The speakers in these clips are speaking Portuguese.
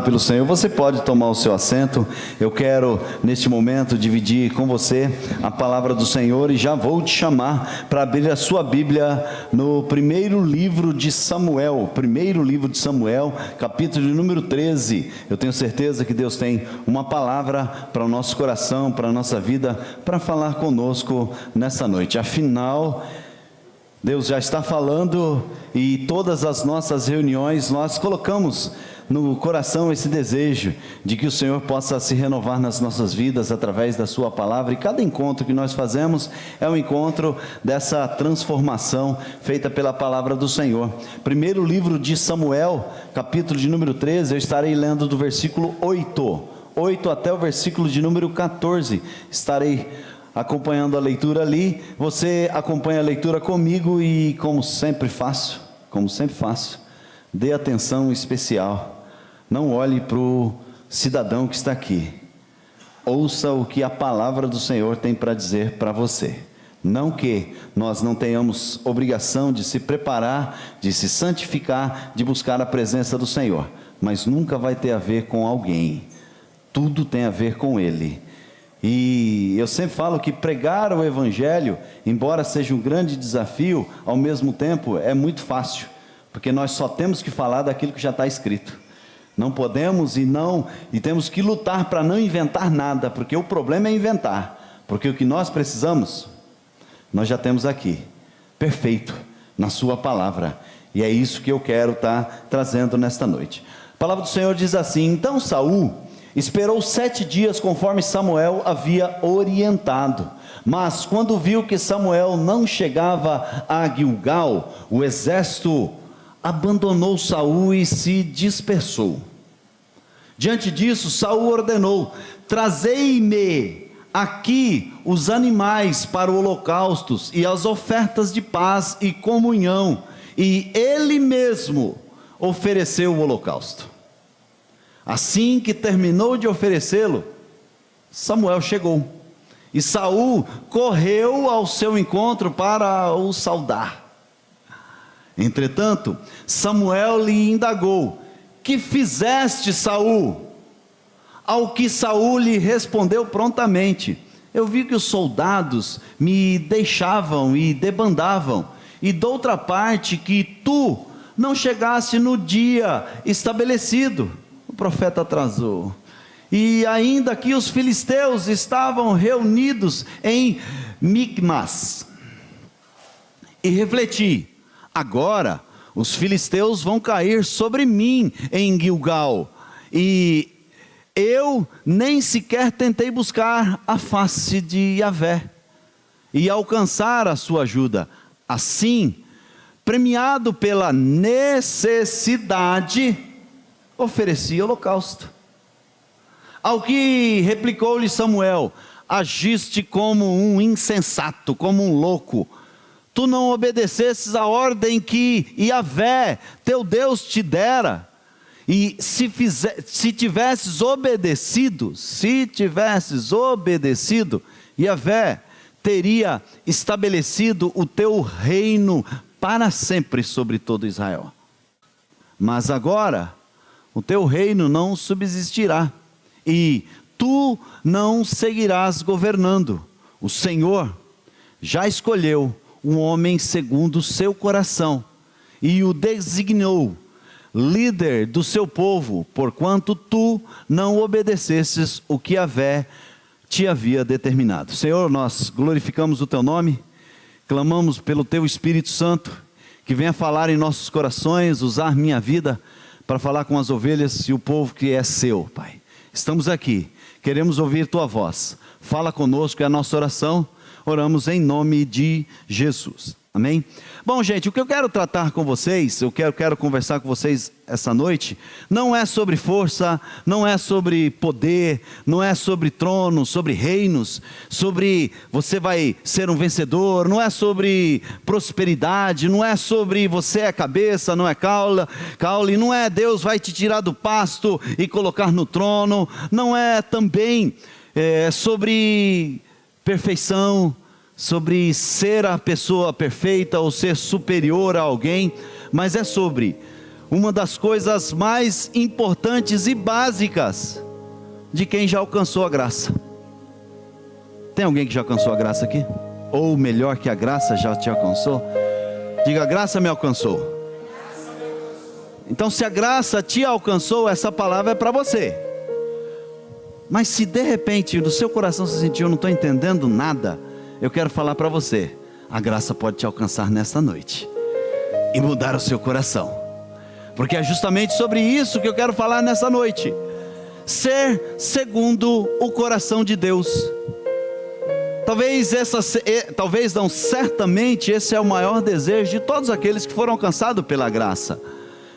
Pelo Senhor, você pode tomar o seu assento. Eu quero neste momento dividir com você a palavra do Senhor e já vou te chamar para abrir a sua Bíblia no primeiro livro de Samuel, capítulo de número 13. Eu tenho certeza que Deus tem uma palavra para o nosso coração, para a nossa vida, para falar conosco nessa noite. Afinal, Deus já está falando e todas as nossas reuniões nós colocamos no coração esse desejo de que o Senhor possa se renovar nas nossas vidas através da sua palavra, e cada encontro que nós fazemos é um encontro dessa transformação feita pela palavra do Senhor. Primeiro livro de Samuel, capítulo de número 13, eu estarei lendo do versículo 8 até o versículo de número 14, estarei acompanhando a leitura ali. Você acompanha a leitura comigo e como sempre faço, dê atenção especial. Não olhe para o cidadão que está aqui. Ouça o que a palavra do Senhor tem para dizer para você. Não que nós não tenhamos obrigação de se preparar, de se santificar, de buscar a presença do Senhor, mas nunca vai ter a ver com alguém. Tudo tem a ver com Ele. E eu sempre falo que pregar o Evangelho, embora seja um grande desafio, ao mesmo tempo é muito fácil, porque nós só temos que falar daquilo que já está escrito. Não podemos e temos que lutar para não inventar nada, porque o problema é inventar, porque o que nós precisamos, nós já temos aqui, perfeito, na sua palavra, e é isso que eu quero estar trazendo nesta noite. A palavra do Senhor diz assim: então Saul esperou 7 dias conforme Samuel havia orientado, mas quando viu que Samuel não chegava a Gilgal, o exército abandonou Saul e se dispersou. Diante disso, Saul ordenou: trazei-me aqui os animais para holocaustos e as ofertas de paz e comunhão. E ele mesmo ofereceu o holocausto. Assim que terminou de oferecê-lo, Samuel chegou, e Saul correu ao seu encontro para o saudar. Entretanto, Samuel lhe indagou: que fizeste, Saul? Ao que Saul lhe respondeu prontamente: eu vi que os soldados me deixavam e debandavam, e doutra parte que tu não chegasse no dia estabelecido. O profeta atrasou, e ainda que os filisteus estavam reunidos em Micmas, e refleti: agora os filisteus vão cair sobre mim em Gilgal, e eu nem sequer tentei buscar a face de Yahvé e alcançar a sua ajuda. Assim, premiado pela necessidade, ofereci holocausto. Ao que replicou-lhe Samuel: agiste como um insensato, como um louco. Tu não obedecesses a ordem que Yahvé, teu Deus, te dera. E se tivesses obedecido, Yahvé teria estabelecido o teu reino para sempre sobre todo Israel. Mas agora, o teu reino não subsistirá, e tu não seguirás governando. O Senhor já escolheu um homem segundo o seu coração, e o designou líder do seu povo, porquanto tu não obedecesses o que Yahvé te havia determinado. Senhor, nós glorificamos o teu nome, clamamos pelo teu Espírito Santo, que venha falar em nossos corações, usar minha vida para falar com as ovelhas e o povo que é seu, Pai. Estamos aqui, queremos ouvir tua voz, fala conosco, é a nossa oração. Oramos em nome de Jesus, amém? Bom, gente, o que eu quero tratar com vocês, quero conversar com vocês essa noite, não é sobre força, não é sobre poder, não é sobre tronos, sobre reinos, sobre você vai ser um vencedor, não é sobre prosperidade, não é sobre você é cabeça, não é caule, não é Deus vai te tirar do pasto e colocar no trono, não é também sobre perfeição, sobre ser a pessoa perfeita ou ser superior a alguém, mas é sobre uma das coisas mais importantes e básicas de quem já alcançou a graça. Tem alguém que já alcançou a graça aqui? Ou melhor, que a graça já te alcançou? Diga: a graça me alcançou. Então, se a graça te alcançou, essa palavra é para você. Mas se de repente no seu coração você sentiu: eu não estou entendendo nada, eu quero falar para você: a graça pode te alcançar nesta noite e mudar o seu coração, porque é justamente sobre isso que eu quero falar nessa noite. Ser segundo o coração de Deus. Talvez não, certamente esse é o maior desejo de todos aqueles que foram alcançados pela graça,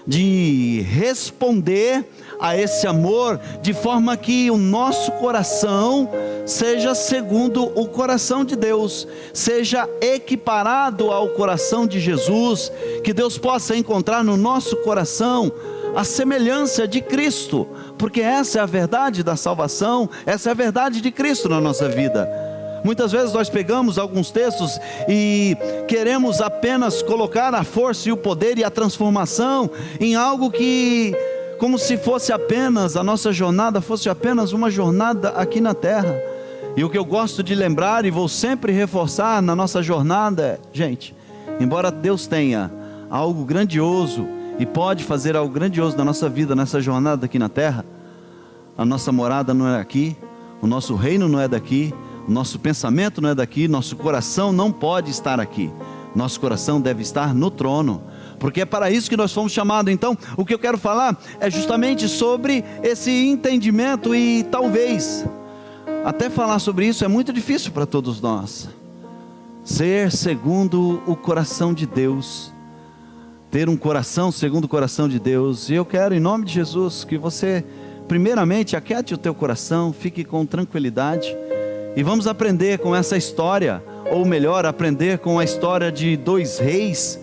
de responder a esse amor de forma que o nosso coração seja segundo o coração de Deus, seja equiparado ao coração de Jesus, que Deus possa encontrar no nosso coração a semelhança de Cristo, porque essa é a verdade da salvação, essa é a verdade de Cristo na nossa vida. Muitas vezes nós pegamos alguns textos e queremos apenas colocar a força e o poder e a transformação em algo que, como se fosse apenas, a nossa jornada fosse apenas uma jornada aqui na terra. E o que eu gosto de lembrar e vou sempre reforçar na nossa jornada é: gente, embora Deus tenha algo grandioso e pode fazer algo grandioso na nossa vida, nessa jornada aqui na terra, a nossa morada não é aqui, o nosso reino não é daqui, nosso pensamento não é daqui, nosso coração não pode estar aqui. Nosso coração deve estar no trono, porque é para isso que nós fomos chamados. Então, o que eu quero falar é justamente sobre esse entendimento, e talvez até falar sobre isso é muito difícil para todos nós. Ser segundo o coração de Deus, ter um coração segundo o coração de Deus. E eu quero, em nome de Jesus, que você primeiramente aquiete o teu coração, fique com tranquilidade. E vamos aprender com essa história, ou melhor, aprender com a história de dois reis,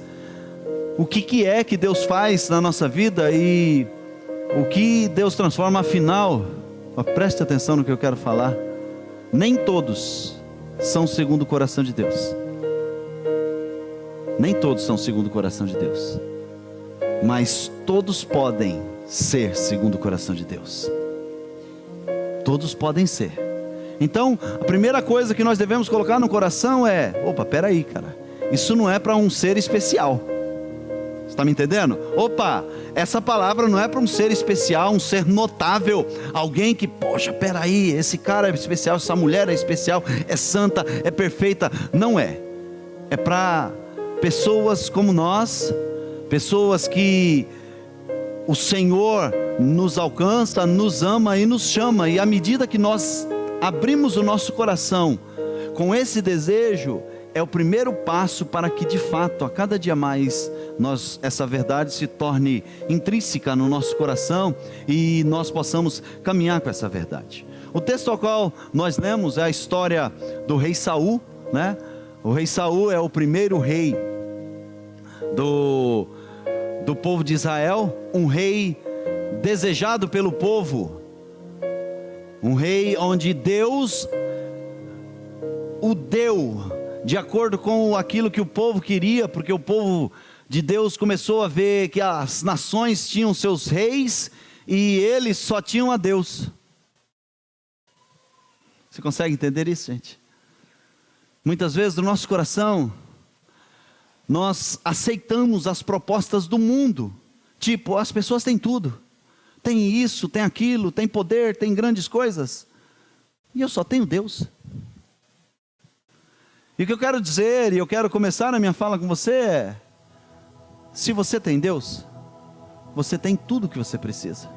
o que é que Deus faz na nossa vida e o que Deus transforma. Afinal, preste atenção no que eu quero falar, nem todos são segundo o coração de Deus. Nem todos são segundo o coração de Deus, mas todos podem ser segundo o coração de Deus. Todos podem ser. Então, a primeira coisa que nós devemos colocar no coração é: opa, peraí, cara, isso não é para um ser especial. Você está me entendendo? Opa, essa palavra não é para um ser especial, um ser notável, alguém que, poxa, peraí, esse cara é especial, essa mulher é especial, é santa, é perfeita. Não é. É para pessoas como nós, pessoas que o Senhor nos alcança, nos ama e nos chama, e à medida que nós abrimos o nosso coração com esse desejo, é o primeiro passo para que de fato, a cada dia mais, essa verdade se torne intrínseca no nosso coração e nós possamos caminhar com essa verdade. O texto ao qual nós lemos é a história do rei Saul, né? O rei Saul é o primeiro rei do povo de Israel, um rei desejado pelo povo, um rei onde Deus o deu de acordo com aquilo que o povo queria, porque o povo de Deus começou a ver que as nações tinham seus reis e eles só tinham a Deus. Você consegue entender isso, gente? Muitas vezes no nosso coração nós aceitamos as propostas do mundo, tipo, as pessoas têm tudo, tem isso, tem aquilo, tem poder, tem grandes coisas, e eu só tenho Deus. E o que eu quero dizer, e eu quero começar a minha fala com você é: se você tem Deus, você tem tudo o que você precisa.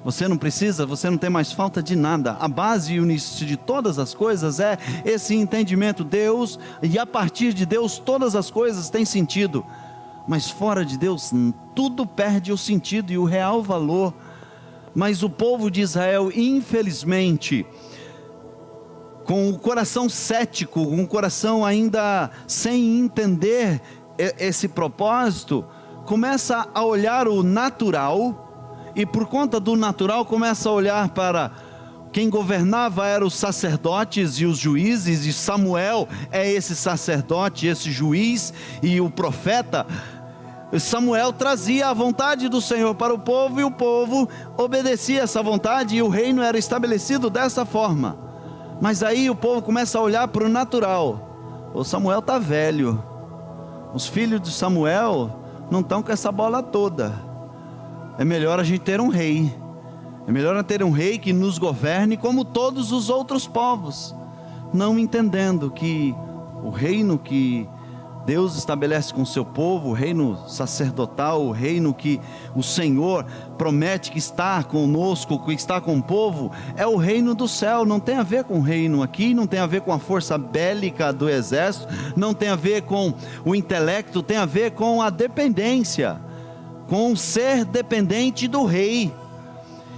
Você não precisa, você não tem mais falta de nada. A base e o início de todas as coisas é esse entendimento: Deus, e a partir de Deus todas as coisas têm sentido. Mas fora de Deus tudo perde o sentido e o real valor. Mas o povo de Israel, infelizmente, com o coração cético, com o coração ainda sem entender esse propósito, começa a olhar o natural, e por conta do natural começa a olhar para quem governava eram os sacerdotes e os juízes, e Samuel é esse sacerdote, esse juiz e o profeta. Samuel trazia a vontade do Senhor para o povo, e o povo obedecia essa vontade, e o reino era estabelecido dessa forma. Mas aí o povo começa a olhar para o natural. O Samuel está velho, os filhos de Samuel não estão com essa bola toda. É melhor a gente ter um rei. É melhor ter um rei que nos governe como todos os outros povos, não entendendo que o reino que Deus estabelece com o seu povo, o reino sacerdotal, o reino que o Senhor promete que está conosco, que está com o povo, é o reino do céu. Não tem a ver com o reino aqui, não tem a ver com a força bélica do exército, não tem a ver com o intelecto, tem a ver com a dependência, com ser dependente do rei.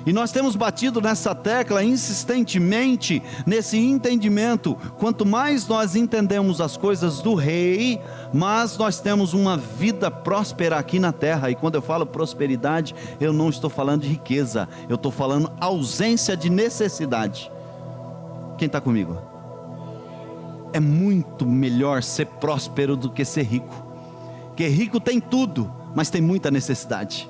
E nós temos batido nessa tecla insistentemente, nesse entendimento. Quanto mais nós entendemos as coisas do rei, mais nós temos uma vida próspera aqui na terra. E quando eu falo prosperidade, eu não estou falando de riqueza, eu estou falando ausência de necessidade. Quem está comigo? É muito melhor ser próspero do que ser rico, porque rico tem tudo, mas tem muita necessidade.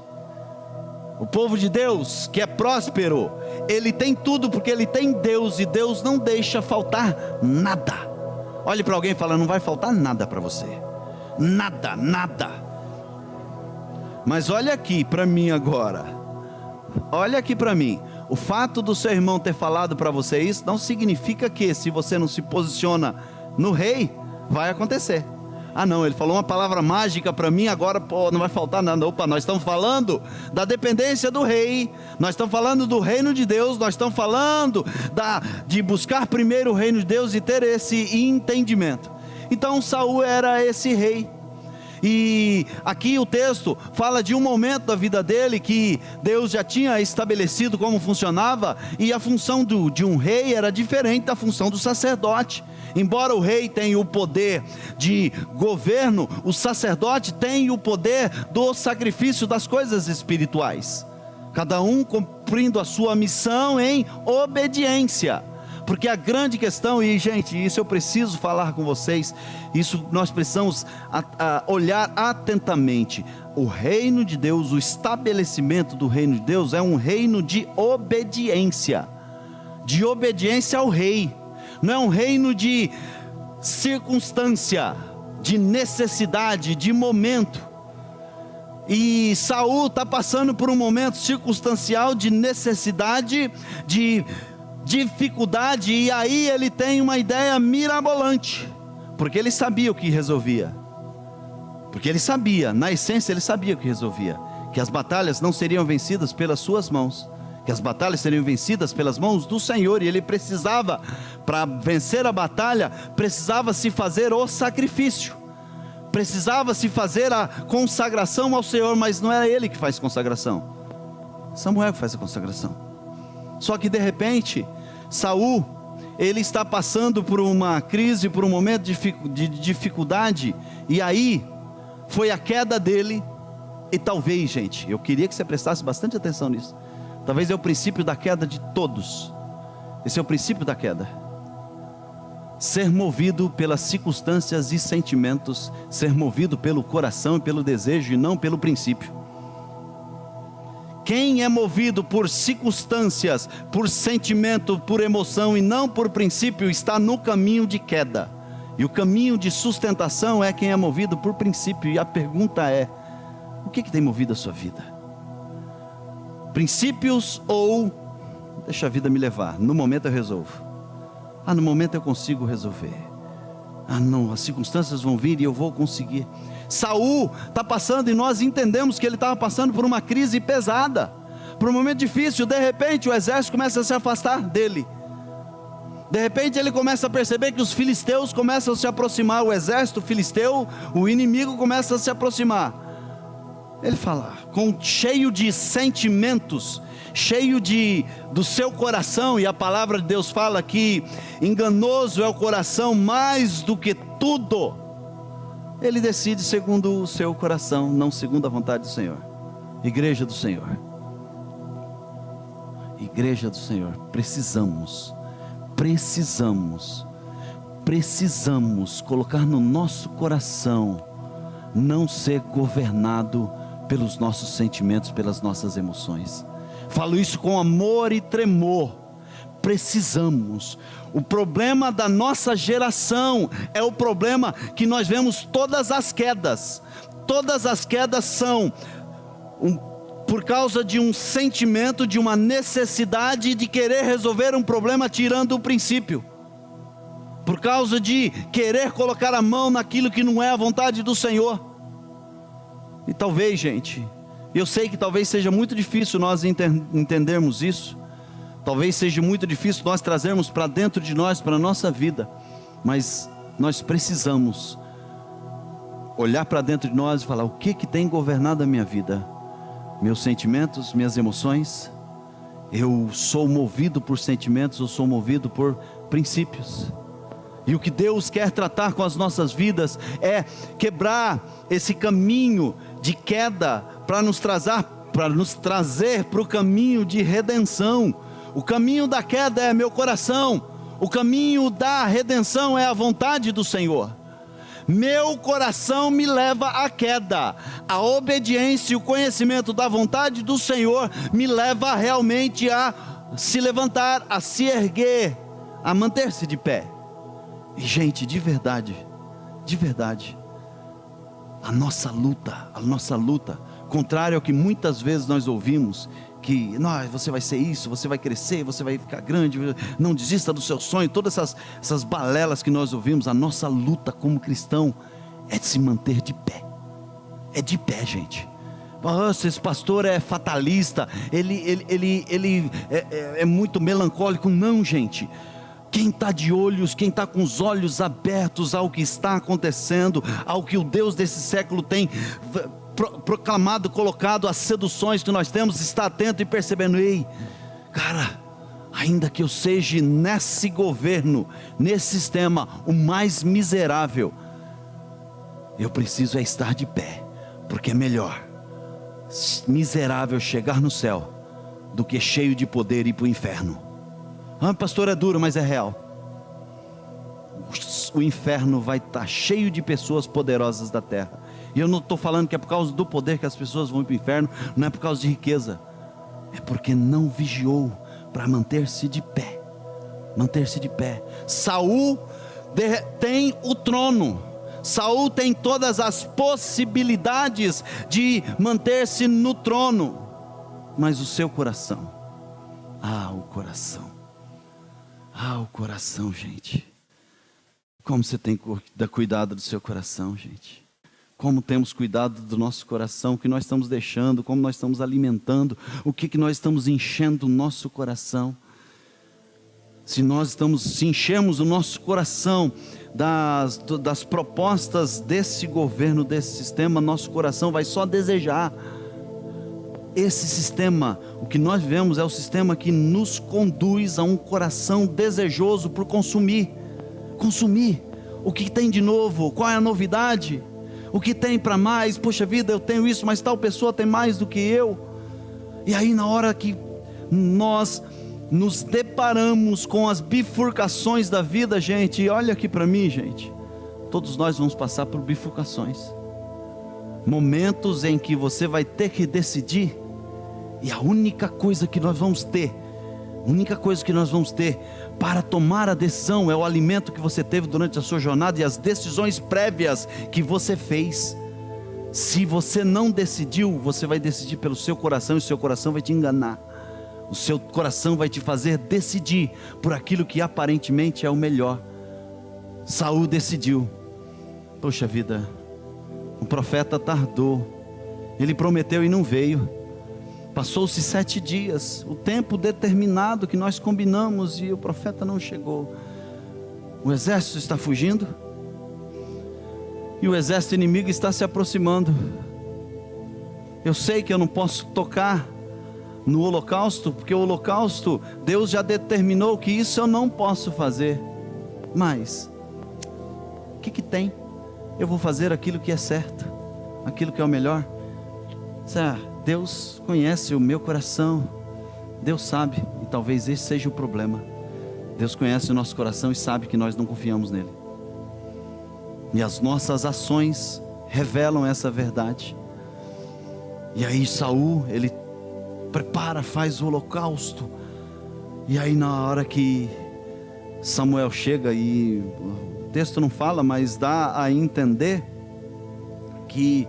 O povo de Deus, que é próspero, ele tem tudo porque ele tem Deus, e Deus não deixa faltar nada. Olhe para alguém e fala: não vai faltar nada para você, nada, nada. Mas olha aqui para mim agora, olha aqui para mim. O fato do seu irmão ter falado para você isso, não significa que se você não se posiciona no rei, vai acontecer. Ah não, ele falou uma palavra mágica para mim, agora não vai faltar nada. Opa, nós estamos falando da dependência do rei, nós estamos falando do reino de Deus, nós estamos falando de buscar primeiro o reino de Deus e ter esse entendimento. Então Saul era esse rei, e aqui o texto fala de um momento da vida dele que Deus já tinha estabelecido como funcionava, e a função de um rei era diferente da função do sacerdote. Embora o rei tenha o poder de governo, o sacerdote tem o poder do sacrifício das coisas espirituais, cada um cumprindo a sua missão em obediência. Porque a grande questão, e gente, isso eu preciso falar com vocês, isso nós precisamos olhar atentamente. O reino de Deus, o estabelecimento do reino de Deus é um reino de obediência ao rei. Não é um reino de circunstância, de necessidade, de momento. E Saul está passando por um momento circunstancial de necessidade, de dificuldade, e aí ele tem uma ideia mirabolante, porque ele sabia o que resolvia, porque ele sabia, na essência ele sabia o que resolvia, que as batalhas não seriam vencidas pelas suas mãos, que as batalhas seriam vencidas pelas mãos do Senhor, e ele precisava, para vencer a batalha, precisava se fazer o sacrifício, precisava se fazer a consagração ao Senhor, mas não era ele que faz consagração, Samuel que faz a consagração. Só que de repente, Saul, ele está passando por uma crise, por um momento de dificuldade, e aí, foi a queda dele, e talvez, gente, eu queria que você prestasse bastante atenção nisso, talvez é o princípio da queda de todos, esse é o princípio da queda, ser movido pelas circunstâncias e sentimentos, ser movido pelo coração e pelo desejo, e não pelo princípio. Quem é movido por circunstâncias, por sentimento, por emoção e não por princípio, está no caminho de queda. E o caminho de sustentação é quem é movido por princípio. E a pergunta é: o que tem movido a sua vida? Princípios ou deixa a vida me levar, no momento eu resolvo. No momento eu consigo resolver. Não, as circunstâncias vão vir e eu vou conseguir. Saul está passando, e nós entendemos que ele estava passando por uma crise pesada, por um momento difícil. De repente o exército começa a se afastar dele, de repente ele começa a perceber que os filisteus começam a se aproximar, o exército filisteu, o inimigo começa a se aproximar. Ele fala, cheio de sentimentos, cheio do seu coração, e a palavra de Deus fala que enganoso é o coração mais do que tudo. Ele decide segundo o seu coração, não segundo a vontade do Senhor. Igreja do Senhor, igreja do Senhor, precisamos colocar no nosso coração, não ser governado pelos nossos sentimentos, pelas nossas emoções. Falo isso com amor e tremor. Precisamos. O problema da nossa geração é o problema que nós vemos todas as quedas. Todas as quedas são por causa de um sentimento, de uma necessidade de querer resolver um problema tirando o princípio. Por causa de querer colocar a mão naquilo que não é a vontade do Senhor. E talvez, gente, eu sei que talvez seja muito difícil nós entendermos isso. Talvez seja muito difícil nós trazermos para dentro de nós, para a nossa vida. Mas nós precisamos olhar para dentro de nós e falar: o que tem governado a minha vida? Meus sentimentos, minhas emoções? Eu sou movido por sentimentos, eu sou movido por princípios. E o que Deus quer tratar com as nossas vidas é quebrar esse caminho de queda para nos trazer para o caminho de redenção. O caminho da queda é meu coração, o caminho da redenção é a vontade do Senhor. Meu coração me leva à queda, a obediência e o conhecimento da vontade do Senhor me leva realmente a se levantar, a se erguer, a manter-se de pé. E gente, de verdade, a nossa luta, contrário ao que muitas vezes nós ouvimos, que você vai ser isso, você vai crescer, você vai ficar grande, não desista do seu sonho, todas essas balelas que nós ouvimos. A nossa luta como cristão é de se manter de pé, é de pé, gente. Nossa, esse pastor é fatalista, ele é muito melancólico. Não, gente. Quem está de olhos, quem está com os olhos abertos ao que está acontecendo, ao que o Deus desse século tem proclamado, colocado, as seduções que nós temos, está atento e percebendo: ei, cara, ainda que eu seja nesse governo, nesse sistema, o mais miserável, eu preciso estar de pé, porque é melhor miserável chegar no céu do que cheio de poder ir para o inferno. Pastor, é duro, mas é real. O inferno vai estar cheio de pessoas poderosas da terra. E eu não estou falando que é por causa do poder que as pessoas vão para o inferno, não é por causa de riqueza, é porque não vigiou para manter-se de pé. Manter-se de pé. Saul tem o trono, Saul tem todas as possibilidades de manter-se no trono, mas o seu coração, o coração, gente. Como você tem que dar cuidado do seu coração, gente. Como temos cuidado do nosso coração, o que nós estamos deixando, como nós estamos alimentando, o que nós estamos enchendo o nosso coração. Se enchermos o nosso coração das propostas desse governo, desse sistema, nosso coração vai só desejar. Esse sistema, o que nós vivemos é o sistema que nos conduz a um coração desejoso por consumir. O que tem de novo? Qual é a novidade? O que tem para mais? Poxa vida, eu tenho isso, mas tal pessoa tem mais do que eu. E aí na hora que nós nos deparamos com as bifurcações da vida, gente, olha aqui para mim, gente, todos nós vamos passar por bifurcações, momentos em que você vai ter que decidir, e a única coisa que nós vamos ter para tomar a decisão é o alimento que você teve durante a sua jornada e as decisões prévias que você fez. Se você não decidiu, você vai decidir pelo seu coração, e o seu coração vai te enganar. O seu coração vai te fazer decidir por aquilo que aparentemente é o melhor. Saul decidiu. Poxa vida, o profeta tardou, ele prometeu e não veio. Passou-se 7 dias, o tempo determinado que nós combinamos, e o profeta não chegou. O exército está fugindo, e o exército inimigo está se aproximando. Eu sei que eu não posso tocar no holocausto, porque o holocausto, Deus já determinou que isso eu não posso fazer. Mas o que tem? Eu vou fazer aquilo que é certo, aquilo que é o melhor. Deus conhece o meu coração, Deus sabe, e talvez esse seja o problema. Deus conhece o nosso coração e sabe que nós não confiamos nele, e as nossas ações revelam essa verdade. E aí Saul, ele prepara, faz o holocausto. E aí na hora que Samuel chega, e o texto não fala, mas dá a entender que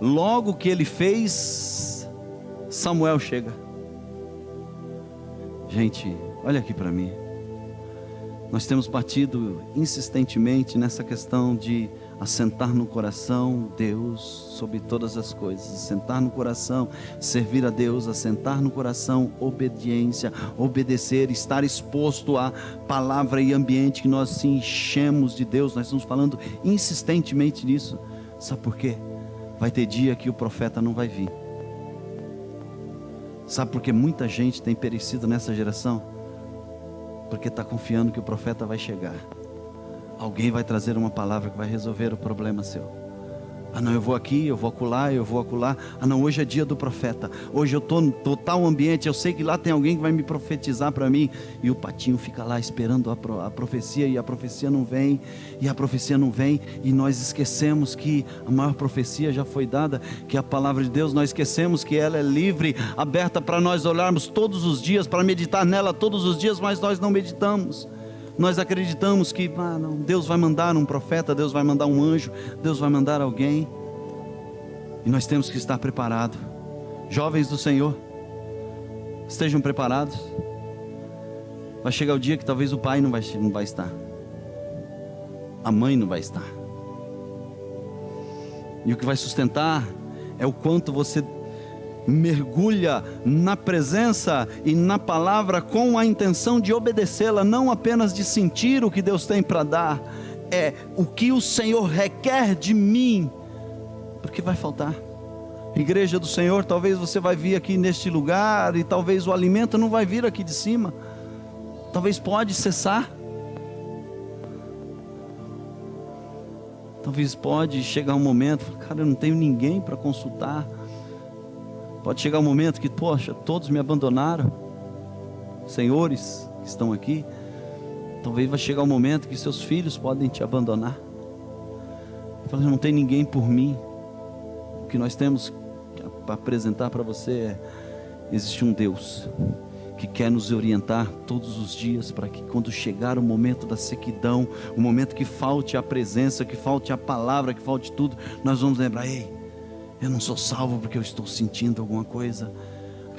logo que ele fez, Samuel chega. Gente, olha aqui para mim. Nós temos batido insistentemente nessa questão de assentar no coração Deus sobre todas as coisas, assentar no coração, servir a Deus, assentar no coração obediência, obedecer, estar exposto à palavra e ambiente que nós se enchemos de Deus. Nós estamos falando insistentemente nisso. Sabe por quê? Vai ter dia que o profeta não vai vir. Sabe por que muita gente tem perecido nessa geração? Porque está confiando que o profeta vai chegar. Alguém vai trazer uma palavra que vai resolver o problema seu. Ah não, eu vou aqui, eu vou acolá, eu vou acolá. Ah não, hoje é dia do profeta. Hoje eu estou no tal ambiente, eu sei que lá tem alguém que vai me profetizar para mim. E o patinho fica lá esperando a profecia, e a profecia não vem, e a profecia não vem. E nós esquecemos que a maior profecia já foi dada, que é a palavra de Deus. Nós esquecemos que ela é livre, aberta para nós olharmos todos os dias, para meditar nela todos os dias, mas nós não meditamos. Nós acreditamos que não, Deus vai mandar um profeta, Deus vai mandar um anjo, Deus vai mandar alguém. E nós temos que estar preparados. Jovens do Senhor, estejam preparados. Vai chegar o dia que talvez o pai não vai estar, a mãe não vai estar. E o que vai sustentar é o quanto você mergulha na presença e na palavra com a intenção de obedecê-la, não apenas de sentir o que Deus tem para dar, é o que o Senhor requer de mim, porque vai faltar. Igreja do Senhor, talvez você vai vir aqui neste lugar e talvez o alimento não vai vir aqui de cima, talvez pode cessar, talvez pode chegar um momento, cara, eu não tenho ninguém para consultar. Pode chegar um momento que, poxa, todos me abandonaram. Senhores que estão aqui, talvez vai chegar um momento que seus filhos podem te abandonar. Fala, não tem ninguém por mim. O que nós temos para apresentar para você é: existe um Deus que quer nos orientar todos os dias, para que quando chegar o momento da sequidão, o momento que falte a presença, que falte a palavra, que falte tudo, nós vamos lembrar: ei, eu não sou salvo porque eu estou sentindo alguma coisa.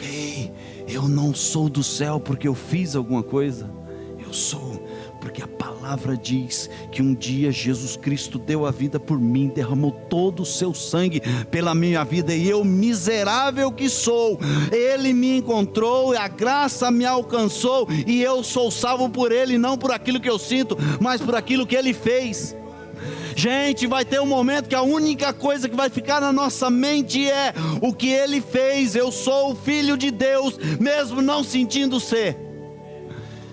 Ei, eu não sou do céu porque eu fiz alguma coisa. Eu sou porque a palavra diz que um dia Jesus Cristo deu a vida por mim, derramou todo o seu sangue pela minha vida, e eu, miserável que sou, Ele me encontrou, a graça me alcançou, e eu sou salvo por Ele, não por aquilo que eu sinto, mas por aquilo que Ele fez. Gente, vai ter um momento que a única coisa que vai ficar na nossa mente é o que Ele fez. Eu sou o Filho de Deus, mesmo não sentindo ser.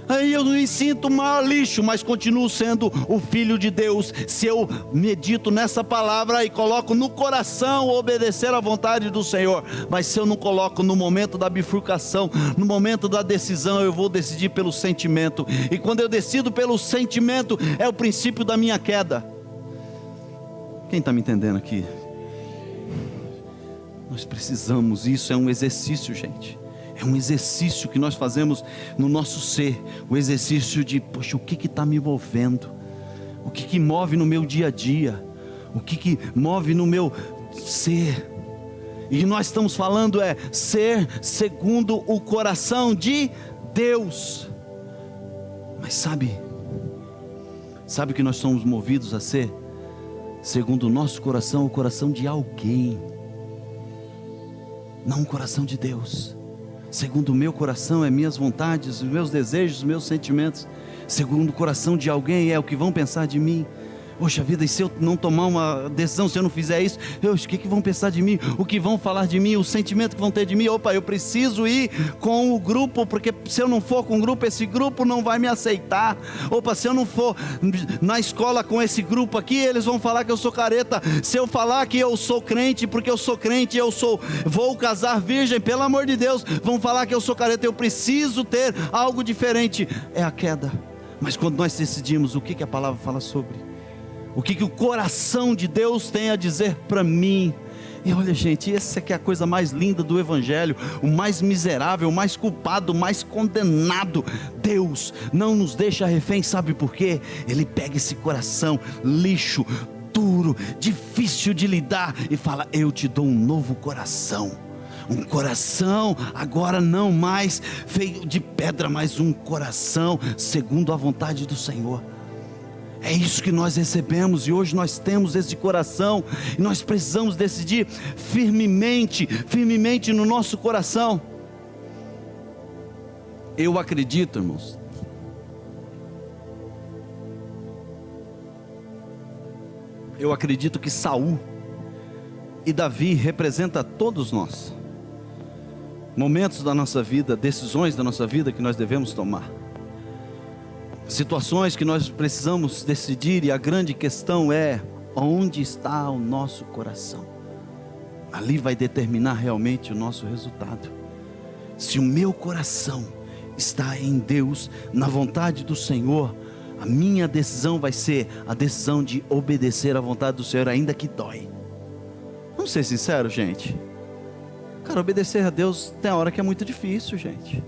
Aí eu me sinto o maior lixo, mas continuo sendo o Filho de Deus, se eu medito nessa palavra e coloco no coração obedecer à vontade do Senhor. Mas se eu não coloco no momento da bifurcação, no momento da decisão, eu vou decidir pelo sentimento, e quando eu decido pelo sentimento, é o princípio da minha queda. Quem está me entendendo aqui? Nós precisamos, isso é um exercício, gente. É um exercício que nós fazemos no nosso ser. O exercício de, poxa, o que está me movendo? O que move no meu dia a dia? O que move no meu ser? E nós estamos falando é ser segundo o coração de Deus. Mas sabe o que nós somos movidos a ser? Segundo o nosso coração, o coração de alguém, não o coração de Deus. Segundo o meu coração, é minhas vontades, os meus desejos, os meus sentimentos. Segundo o coração de alguém, é o que vão pensar de mim. Poxa vida, e se eu não tomar uma decisão, se eu não fizer isso, o que vão pensar de mim? O que vão falar de mim? O sentimento que vão ter de mim? Opa, eu preciso ir com o grupo, porque se eu não for com o grupo, esse grupo não vai me aceitar. Opa, se eu não for na escola com esse grupo aqui, eles vão falar que eu sou careta. Se eu falar que eu sou crente, porque eu sou crente, vou casar virgem, pelo amor de Deus, vão falar que eu sou careta. Eu preciso ter algo diferente. É a queda. Mas quando nós decidimos o que a palavra fala sobre, o que o coração de Deus tem a dizer para mim. E olha, gente, essa aqui é a coisa mais linda do Evangelho. O mais miserável, o mais culpado, o mais condenado, Deus não nos deixa refém. Sabe por quê? Ele pega esse coração lixo, duro, difícil de lidar, e fala: eu te dou um novo coração. Um coração agora não mais feito de pedra, mas um coração segundo a vontade do Senhor. É isso que nós recebemos, e hoje nós temos esse coração, e nós precisamos decidir firmemente no nosso coração. Eu acredito, irmãos, que Saul e Davi representam todos nós. Momentos da nossa vida, decisões da nossa vida que nós devemos tomar, situações que nós precisamos decidir, e a grande questão é: onde está o nosso coração? Ali vai determinar realmente o nosso resultado. Se o meu coração está em Deus, na vontade do Senhor, a minha decisão vai ser a decisão de obedecer à vontade do Senhor, ainda que dói. Vamos ser sinceros, gente. Cara, obedecer a Deus tem hora que é muito difícil, gente.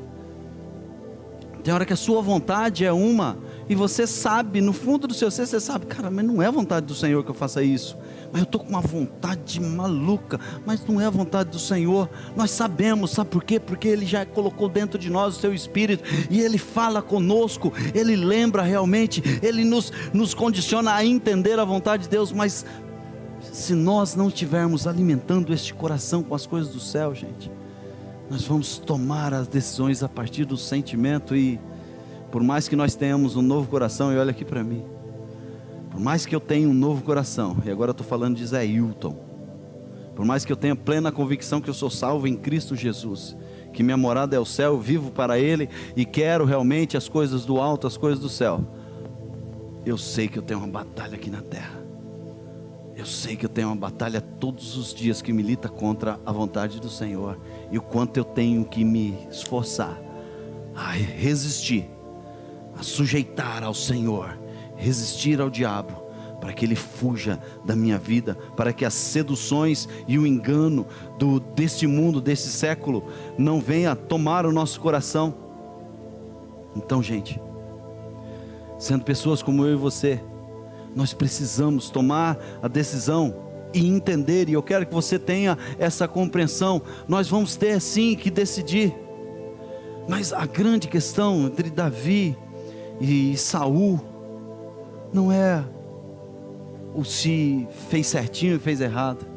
Tem hora que a sua vontade é uma, e você sabe, no fundo do seu ser, você sabe: cara, mas não é a vontade do Senhor que eu faça isso. Mas eu estou com uma vontade maluca, mas não é a vontade do Senhor. Nós sabemos, sabe por quê? Porque Ele já colocou dentro de nós o seu Espírito, e Ele fala conosco, Ele lembra realmente, Ele nos condiciona a entender a vontade de Deus. Mas se nós não estivermos alimentando este coração com as coisas do céu, gente, nós vamos tomar as decisões a partir do sentimento. E por mais que nós tenhamos um novo coração, e olha aqui para mim, por mais que eu tenha um novo coração, e agora eu estou falando de Zé Hilton, por mais que eu tenha plena convicção que eu sou salvo em Cristo Jesus, que minha morada é o céu, eu vivo para Ele e quero realmente as coisas do alto, as coisas do céu, eu sei que eu tenho uma batalha aqui na terra. Eu sei que eu tenho uma batalha todos os dias que milita contra a vontade do Senhor, e o quanto eu tenho que me esforçar a resistir, a sujeitar ao Senhor, resistir ao diabo, para que ele fuja da minha vida, para que as seduções e o engano deste mundo, desse século, não venha tomar o nosso coração. Então, gente, sendo pessoas como eu e você, nós precisamos tomar a decisão e entender, e eu quero que você tenha essa compreensão. Nós vamos ter sim que decidir, mas a grande questão entre Davi e Saul não é o se fez certinho e fez errado.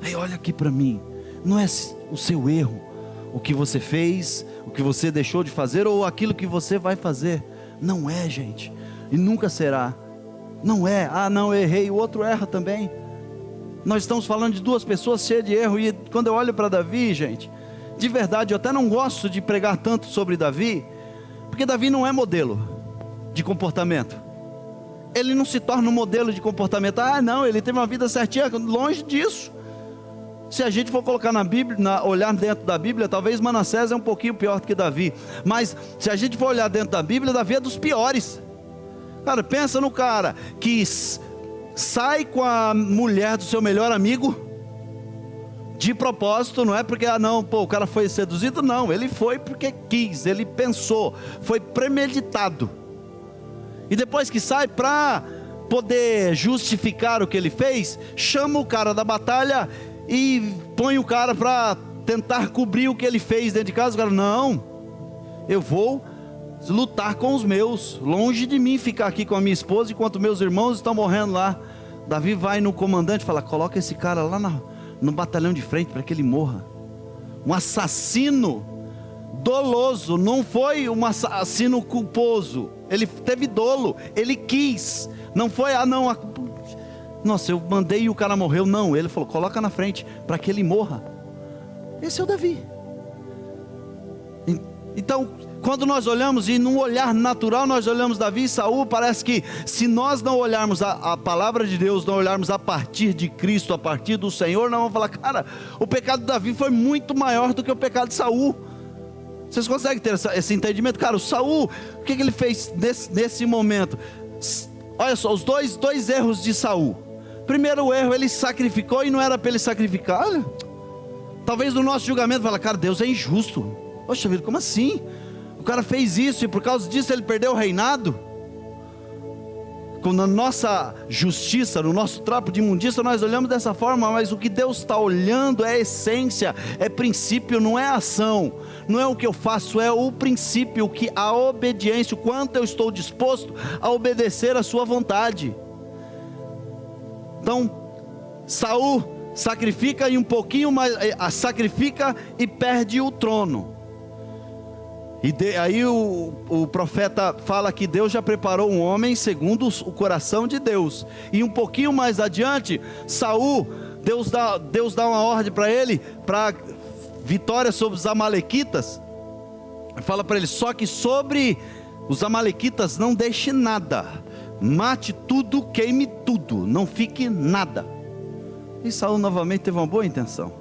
Aí olha aqui para mim, não é o seu erro, o que você fez, o que você deixou de fazer, ou aquilo que você vai fazer. Não é, gente, e nunca será. Não é: ah não, eu errei, o outro erra também. Nós estamos falando de duas pessoas cheias de erro. E quando eu olho para Davi, gente, de verdade, eu até não gosto de pregar tanto sobre Davi, porque Davi não é modelo de comportamento. Ele não se torna um modelo de comportamento. Ah não, ele teve uma vida certinha. Longe disso. Se a gente for colocar na Bíblia, olhar dentro da Bíblia, talvez Manassés é um pouquinho pior do que Davi, mas se a gente for olhar dentro da Bíblia, Davi é dos piores. Cara, pensa no cara que sai com a mulher do seu melhor amigo, de propósito, não é porque, o cara foi seduzido, não, ele foi porque quis, ele pensou, foi premeditado, e depois que sai, para poder justificar o que ele fez, chama o cara da batalha, e põe o cara para tentar cobrir o que ele fez dentro de casa. O cara: não, eu vou lutar com os meus, longe de mim ficar aqui com a minha esposa enquanto meus irmãos estão morrendo lá. Davi vai no comandante e fala: coloca esse cara lá no batalhão de frente para que ele morra. Um assassino doloso, não foi um assassino culposo, ele teve dolo, ele quis, não foi: nossa, eu mandei e o cara morreu. Não, ele falou: coloca na frente para que ele morra. Esse é o Davi. Então, quando nós olhamos, e num olhar natural nós olhamos Davi e Saul, parece que se nós não olharmos a palavra de Deus, não olharmos a partir de Cristo, a partir do Senhor, nós vamos falar: cara, o pecado de Davi foi muito maior do que o pecado de Saul. Vocês conseguem ter esse entendimento? Cara, o Saul, o que ele fez nesse momento? Olha só, os dois erros de Saul. Primeiro erro, ele sacrificou e não era para ele sacrificar. Olha, talvez no nosso julgamento fala, cara, Deus é injusto. Poxa vida, como assim? O cara fez isso e por causa disso ele perdeu o reinado? Na nossa justiça, no nosso trapo de imundícia, nós olhamos dessa forma, mas o que Deus está olhando é essência, é princípio, não é ação, não é o que eu faço, é o princípio, a obediência, o quanto eu estou disposto a obedecer a sua vontade. Então, Saul sacrifica e um pouquinho mais, sacrifica e perde o trono. Aí o profeta fala que Deus já preparou um homem segundo o coração de Deus. E um pouquinho mais adiante, Saul, Deus dá uma ordem para ele, para vitória sobre os amalequitas. Fala para ele, só que sobre os amalequitas não deixe nada, mate tudo, queime tudo, não fique nada. E Saul novamente teve uma boa intenção.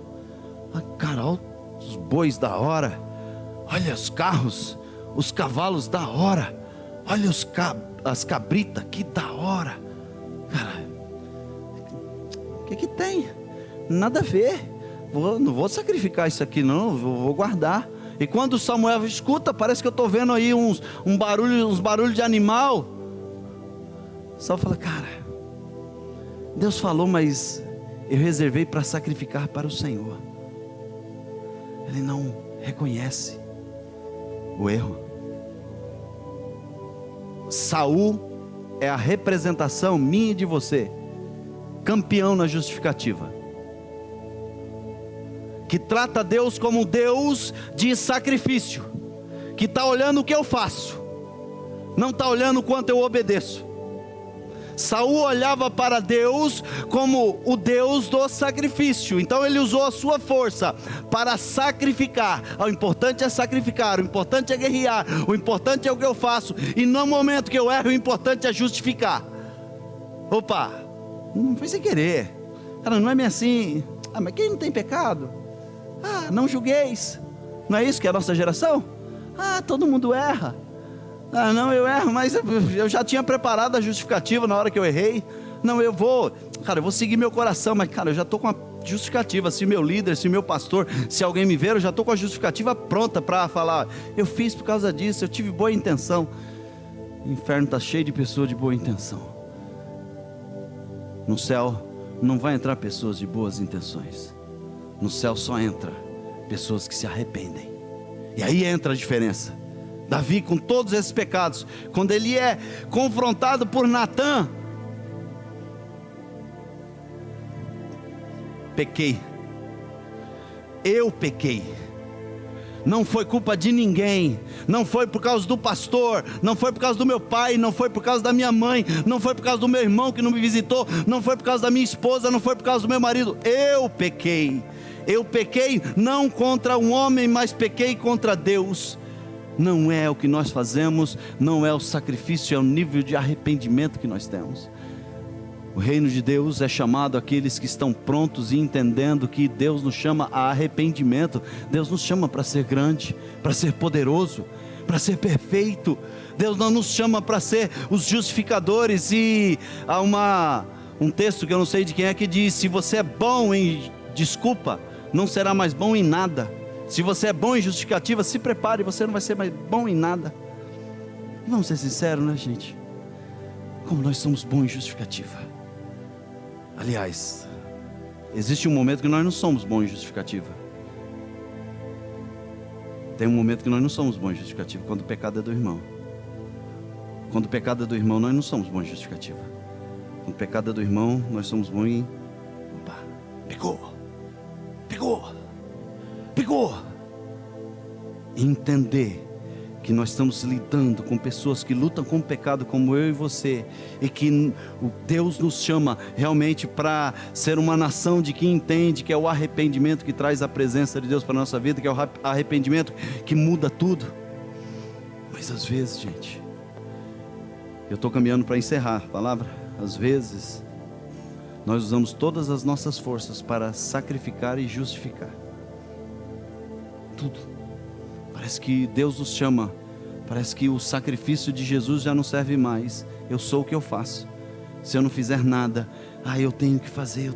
Cara, olha os bois da hora, olha os carros, os cavalos da hora, olha as cabritas, que da hora. Cara, o que tem? Nada a ver, não vou sacrificar isso aqui não, vou guardar. E quando Samuel escuta, parece que eu estou vendo aí uns barulhos de animal. Saul fala, cara, Deus falou, mas eu reservei para sacrificar para o Senhor. Ele não reconhece o erro. Saul é a representação minha e de você, campeão na justificativa, que trata Deus como Deus de sacrifício, que está olhando o que eu faço, não está olhando o quanto eu obedeço. Saul olhava para Deus como o Deus do sacrifício, então ele usou a sua força para sacrificar. O importante é sacrificar, o importante é guerrear, o importante é o que eu faço, e no momento que eu erro, o importante é justificar. Opa, não foi sem querer, cara, não é bem assim. Mas quem não tem pecado? Não julgueis. Não é isso que é a nossa geração? Todo mundo erra. Não, eu erro, mas eu já tinha preparado a justificativa na hora que eu errei. Não, eu vou seguir meu coração, mas cara, eu já estou com a justificativa. Se meu líder, se meu pastor, se alguém me ver, eu já estou com a justificativa pronta para falar, eu fiz por causa disso, eu tive boa intenção. O inferno está cheio de pessoas de boa intenção. No céu não vai entrar pessoas de boas intenções. No céu só entra pessoas que se arrependem. E aí entra a diferença. Davi, com todos esses pecados, quando ele é confrontado por Natã, pequei, eu pequei, não foi culpa de ninguém, não foi por causa do pastor, não foi por causa do meu pai, não foi por causa da minha mãe, não foi por causa do meu irmão que não me visitou, não foi por causa da minha esposa, não foi por causa do meu marido, eu pequei não contra um homem, mas pequei contra Deus. Não é o que nós fazemos, não é o sacrifício, é o nível de arrependimento que nós temos. O reino de Deus é chamado àqueles que estão prontos e entendendo que Deus nos chama a arrependimento. Deus nos chama para ser grande, para ser poderoso, para ser perfeito. Deus não nos chama para ser os justificadores. E há um texto que eu não sei de quem é que diz, se você é bom em desculpa, não será mais bom em nada. Se você é bom em justificativa, se prepare, você não vai ser mais bom em nada. E vamos ser sinceros, né, gente? Como nós somos bons em justificativa. Aliás, existe um momento que nós não somos bons em justificativa. Tem um momento que nós não somos bons em justificativa, quando o pecado é do irmão. Quando o pecado é do irmão, nós não somos bons em justificativa. Quando o pecado é do irmão, nós somos bons em... Opa, pegou. Entender que nós estamos lidando com pessoas que lutam com o pecado como eu e você, e que Deus nos chama realmente para ser uma nação de que entende que é o arrependimento que traz a presença de Deus para a nossa vida, que é o arrependimento que muda tudo. Mas às vezes, gente, eu estou caminhando para encerrar a palavra. Às vezes nós usamos todas as nossas forças para sacrificar e justificar tudo. Parece que Deus nos chama, parece que o sacrifício de Jesus já não serve mais, eu sou o que eu faço. Se eu não fizer nada, eu tenho que fazer.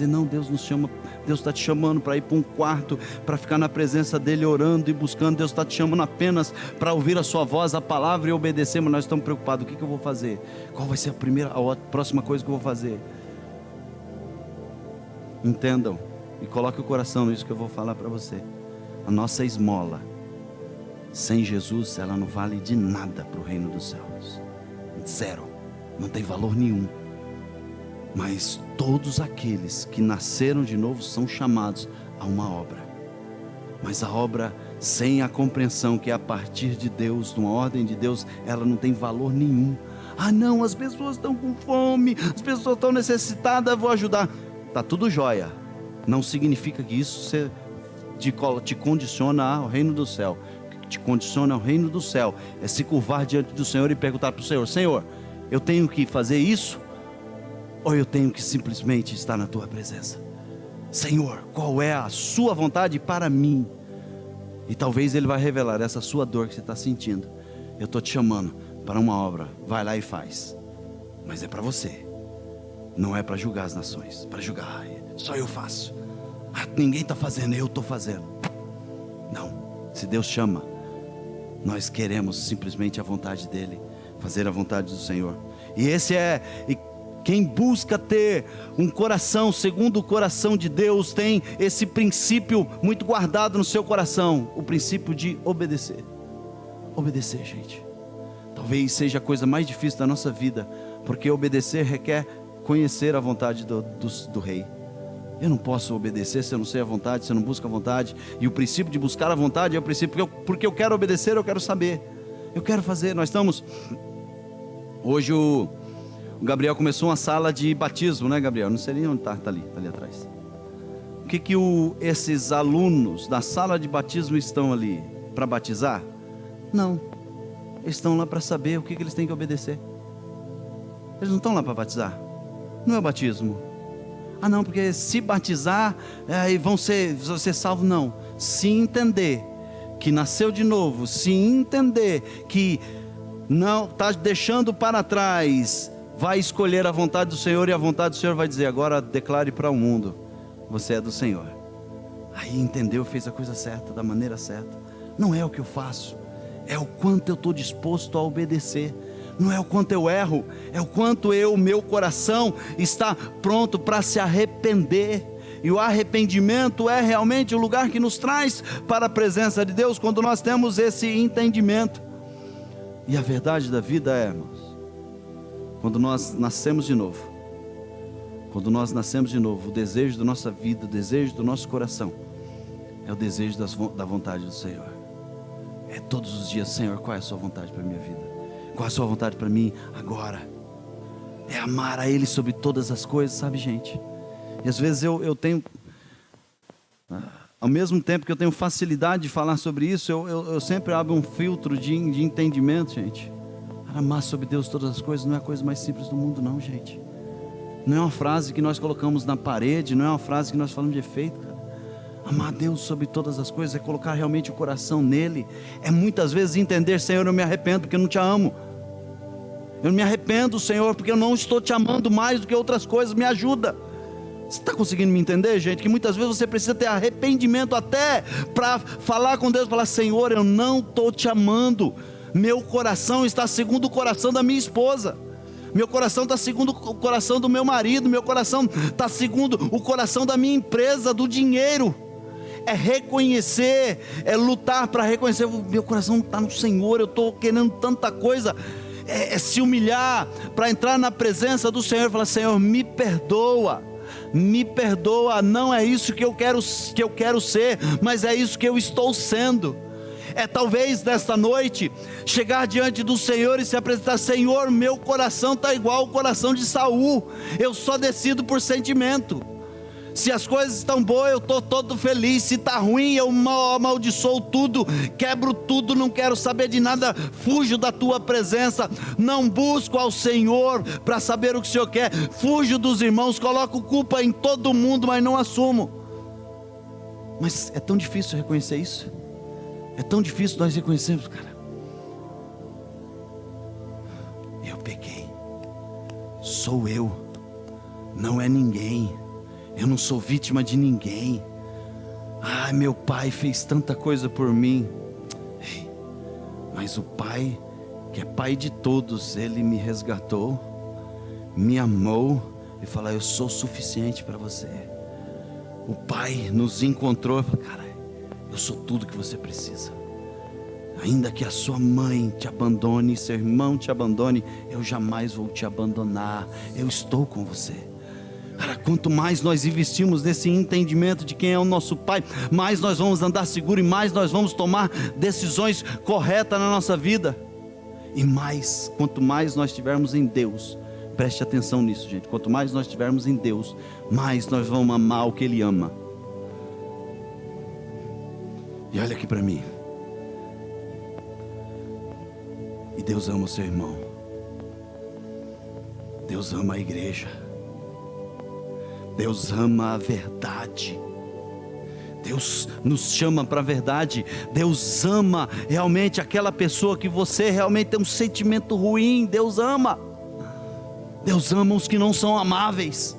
Não, Deus nos chama, Deus está te chamando para ir para um quarto, para ficar na presença dEle orando e buscando. Deus está te chamando apenas para ouvir a sua voz, a palavra e obedecer. Mas nós estamos preocupados, o que eu vou fazer? Qual vai ser a próxima coisa que eu vou fazer? Entendam e coloque o coração nisso que eu vou falar para você. A nossa esmola, sem Jesus, ela não vale de nada para o reino dos céus. Zero, não tem valor nenhum. Mas todos aqueles que nasceram de novo são chamados a uma obra. Mas a obra sem a compreensão que é a partir de Deus, numa ordem de Deus, ela não tem valor nenhum. Não, as pessoas estão com fome, as pessoas estão necessitadas, eu vou ajudar. Está tudo jóia. Não significa que isso te condiciona ao reino do céu. O que te condiciona ao reino do céu é se curvar diante do Senhor e perguntar para o Senhor: Senhor, eu tenho que fazer isso? Ou eu tenho que simplesmente estar na tua presença? Senhor, qual é a sua vontade para mim? E talvez Ele vai revelar essa sua dor que você está sentindo. Eu estou te chamando para uma obra, vai lá e faz. Mas é para você, não é para julgar as nações, para julgar, só eu faço. Ninguém está fazendo, eu estou fazendo. Não, se Deus chama, nós queremos simplesmente a vontade dEle, fazer a vontade do Senhor. E quem busca ter um coração segundo o coração de Deus, tem esse princípio muito guardado no seu coração, o princípio de obedecer. Obedecer, gente, talvez seja a coisa mais difícil da nossa vida, porque obedecer requer conhecer a vontade do rei. Eu não posso obedecer se eu não sei a vontade, se eu não busco a vontade. E o princípio de buscar a vontade é o princípio, porque eu quero obedecer, eu quero saber, eu quero fazer. Nós estamos, hoje o Gabriel começou uma sala de batismo, né, Gabriel? Não sei nem onde está ali atrás. O que esses alunos da sala de batismo estão ali? Para batizar? Não, eles estão lá para saber o que eles têm que obedecer. Eles não estão lá para batizar. Não é o batismo. Não, porque se batizar, vão ser salvos. Não, se entender que nasceu de novo, se entender que não está deixando para trás, vai escolher a vontade do Senhor, e a vontade do Senhor vai dizer: agora declare para o mundo, você é do Senhor. Aí entendeu, fez a coisa certa, da maneira certa. Não é o que eu faço, é o quanto eu estou disposto a obedecer. Não é o quanto eu erro, é o quanto meu coração está pronto para se arrepender. E o arrependimento é realmente o lugar que nos traz para a presença de Deus, quando nós temos esse entendimento. E a verdade da vida é, irmãos, quando nós nascemos de novo, o desejo da nossa vida, o desejo do nosso coração, é o desejo da vontade do Senhor. É todos os dias: Senhor, qual é a sua vontade para a minha vida? Qual é a sua vontade para mim agora? É amar a Ele sobre todas as coisas, sabe, gente? E às vezes eu tenho, ao mesmo tempo que eu tenho facilidade de falar sobre isso, eu sempre abro um filtro de entendimento, gente. Amar sobre Deus todas as coisas não é a coisa mais simples do mundo, não, gente. Não é uma frase que nós colocamos na parede, não é uma frase que nós falamos de efeito, cara. Amar a Deus sobre todas as coisas é colocar realmente o coração nele. É muitas vezes entender: Senhor, eu me arrependo porque eu não te amo. Eu me arrependo, Senhor, porque eu não estou te amando mais do que outras coisas. Me ajuda. Você está conseguindo me entender, gente? Que muitas vezes você precisa ter arrependimento até para falar com Deus, falar: Senhor, eu não estou te amando. Meu coração está segundo o coração da minha esposa. Meu coração está segundo o coração do meu marido. Meu coração está segundo o coração da minha empresa, do dinheiro. É reconhecer, é lutar para reconhecer: meu coração está no Senhor, eu estou querendo tanta coisa. É se humilhar para entrar na presença do Senhor e falar: Senhor, me perdoa, não é isso que eu quero ser, mas é isso que eu estou sendo. É talvez nesta noite chegar diante do Senhor e se apresentar: Senhor, meu coração está igual ao coração de Saul, eu só decido por sentimento. Se as coisas estão boas, eu estou todo feliz. Se está ruim, eu amaldiçoo tudo, quebro tudo, não quero saber de nada, fujo da tua presença, não busco ao Senhor para saber o que o Senhor quer, fujo dos irmãos, coloco culpa em todo mundo, mas não assumo. Mas é tão difícil reconhecer isso. É tão difícil nós reconhecermos, cara. Eu sou eu, não é ninguém, eu não sou vítima de ninguém. Ai, meu pai fez tanta coisa por mim. Mas o Pai, que é Pai de todos, Ele me resgatou, me amou e falou: eu sou suficiente para você. O Pai nos encontrou e falou: cara, eu sou tudo que você precisa. Ainda que a sua mãe te abandone, seu irmão te abandone, eu jamais vou te abandonar, eu estou com você. Cara, quanto mais nós investimos nesse entendimento de quem é o nosso Pai, mais nós vamos andar seguro e mais nós vamos tomar decisões corretas na nossa vida. E mais, quanto mais nós estivermos em Deus, preste atenção nisso, gente. Quanto mais nós estivermos em Deus, mais nós vamos amar o que Ele ama. E olha aqui para mim. E Deus ama o seu irmão. Deus ama a igreja. Deus ama a verdade. Deus nos chama para a verdade. Deus ama realmente aquela pessoa que você realmente tem um sentimento ruim. Deus ama. Deus ama os que não são amáveis.